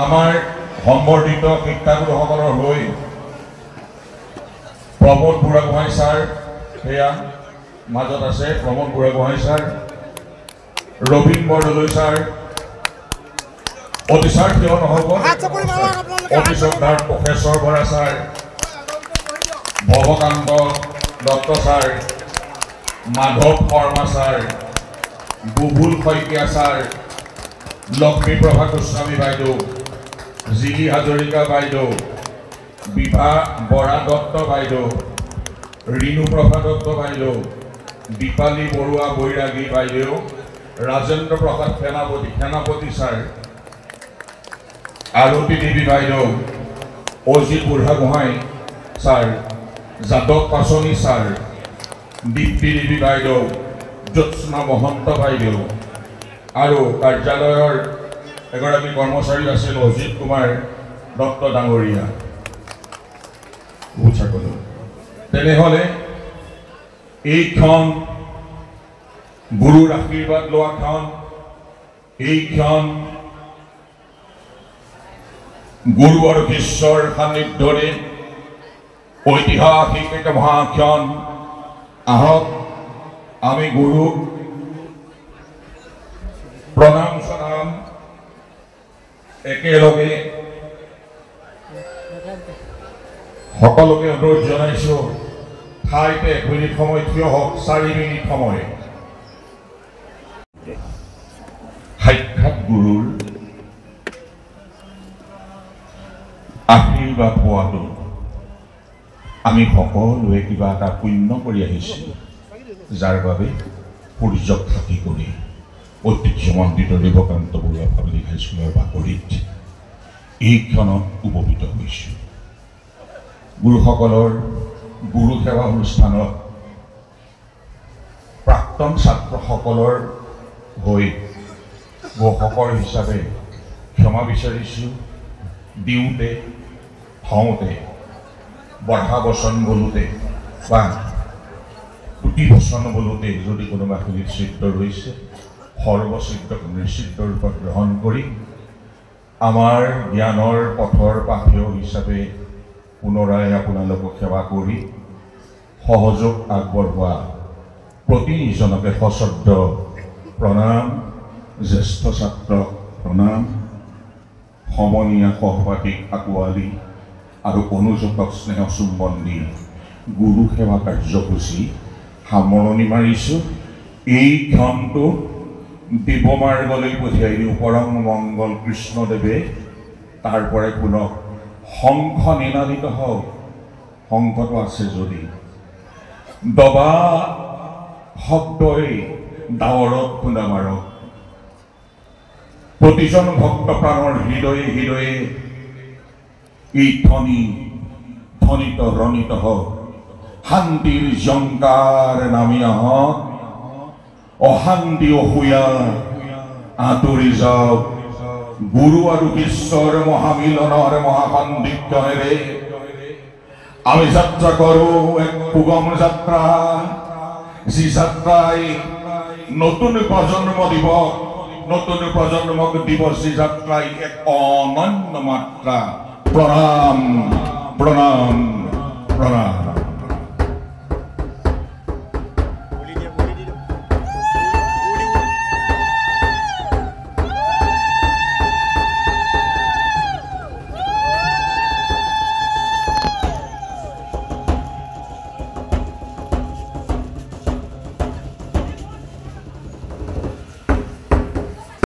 আমাৰ সম্বৰ্ধিত শিক্ষাগুৰুসকলৰ হৈ প্ৰমোদ বুঢ়াগোহাঁই ছাৰ সেয়া মাজত আছে। প্ৰমোদ বুঢ়াগোহাঁই ছাৰ, ৰবীন বৰদলৈ ছাৰ, অতি ছাৰ কিয় নহ'ব, অতি শ্ৰদ্ধাৰ professor Bora sir, Bhabakanta Dutta sir, Madhab Sarma sir, Bubul Saikia sir, Lakshmiprabha Goswami বাইদেউ, জিলি হাজৰিকা বাইদেউ, বিভা বৰা দত্ত বাইদেউ, ৰীণুপ্ৰভা দত্ত বাইদেউ, দীপালী বৰুৱা বৈৰাগী বাইদেউ, ৰাজেন্দ্ৰ প্ৰসাদ সেনাপতি ছাৰ, আৰতী দেৱী বাইদেউ, অজিত বুঢ়াগোহাঁই ছাৰ, যাদৱ পাচনি ছাৰ, দীপ্তি দেৱী বাইদেউ, জ্যোৎস্না মহন্ত বাইদেউ আৰু কাৰ্যালয়ৰ এগৰাকী কৰ্মচাৰী আছিল অজিত কুমাৰ দত্ত ডাঙৰীয়া। তেনেহ'লে এইখন গুৰুৰ আশীৰ্বাদ লোৱা ক্ষণ, এইখন গুৰু আৰু বিশ্বৰ সান্নিধ্যৰে ঐতিহাসিক এটা মহাক্ষণ। আহক আমি গুৰুক প্ৰণাম জনাম, একেলগে সকলোকে অনুৰোধ জনাইছো ঠাইতে 1 মিনিট সময় থিয় হওক, 4 মিনিট সময়। সাক্ষাৎ গুৰুৰ আশীৰ্বাদ পোৱাটো আমি সকলোৱে কিবা এটা পুণ্য কৰি আহিছোঁ, যাৰ বাবে সূৰ্যক সাক্ষী কৰি ঐতিহ্যমণ্ডিত দেৱকান্ত বৰুৱা পাব্লিক হাইস্কুলৰ বাকৰিত এই ক্ষণত উপৱিত হৈছোঁ। গুৰুসকলৰ গুৰু সেৱা অনুষ্ঠানত প্ৰাক্তন ছাত্ৰসকলৰ হৈ ঘোষকৰ হিচাপে ক্ষমা বিচাৰিছোঁ। দিওঁতে থওঁতে বঢ়া বচন বোলোতে বা তুতি বচন বোলোতে যদি কোনোবা নিশ্চিত ৰৈছে, সৰ্বচিত্ৰক নিশ্চিত ৰূপত গ্ৰহণ কৰি আমাৰ জ্ঞানৰ পথৰ পাথেয় হিচাপে পুনৰাই আপোনালোকক সেৱা কৰি সহযোগ আগবঢ়োৱা প্ৰতিজনকে সশ্ৰদ্ধ প্ৰণাম, জ্যেষ্ঠ ছাত্ৰক প্ৰণাম, সমনীয়া সহপাঠীক আঁকোৱালি আৰু অনুযোগক স্নেহ চুম্বন দি গুৰু সেৱা কাৰ্যসূচী সামৰণি মাৰিছোঁ। এই ক্ষণটো দেৱমাৰ্গলৈ পঠিয়াই দিওঁ। পৰম মংগল কৃষ্ণদেৱে তাৰ পৰাই শুনক, শংখ নিনাদিত হওক, শংখটো আছে যদি দবা শব্দই ডাৱৰত খুন্দা মাৰক। প্ৰতিজন ভক্ত প্ৰাণৰ হৃদয়ে হৃদয়ে এই ধ্বনিত ৰণিত হওক। শান্তিৰ জংকাৰ নামি আহক, অশান্তি অসূয়া আঁতৰি যাওক। গুৰু আৰু বিশ্বৰ মহামিলনৰ মহাসন্দিগ্ধেৰে আমি যাত্ৰা কৰোঁ এক সুগম যাত্ৰা, যি যাত্ৰাই নতুন প্ৰজন্ম দিব, নতুন প্ৰজন্মক দিব যি যাত্ৰাই এক অনন্য মাত্ৰা। প্ৰণাম প্ৰণাম প্ৰণাম।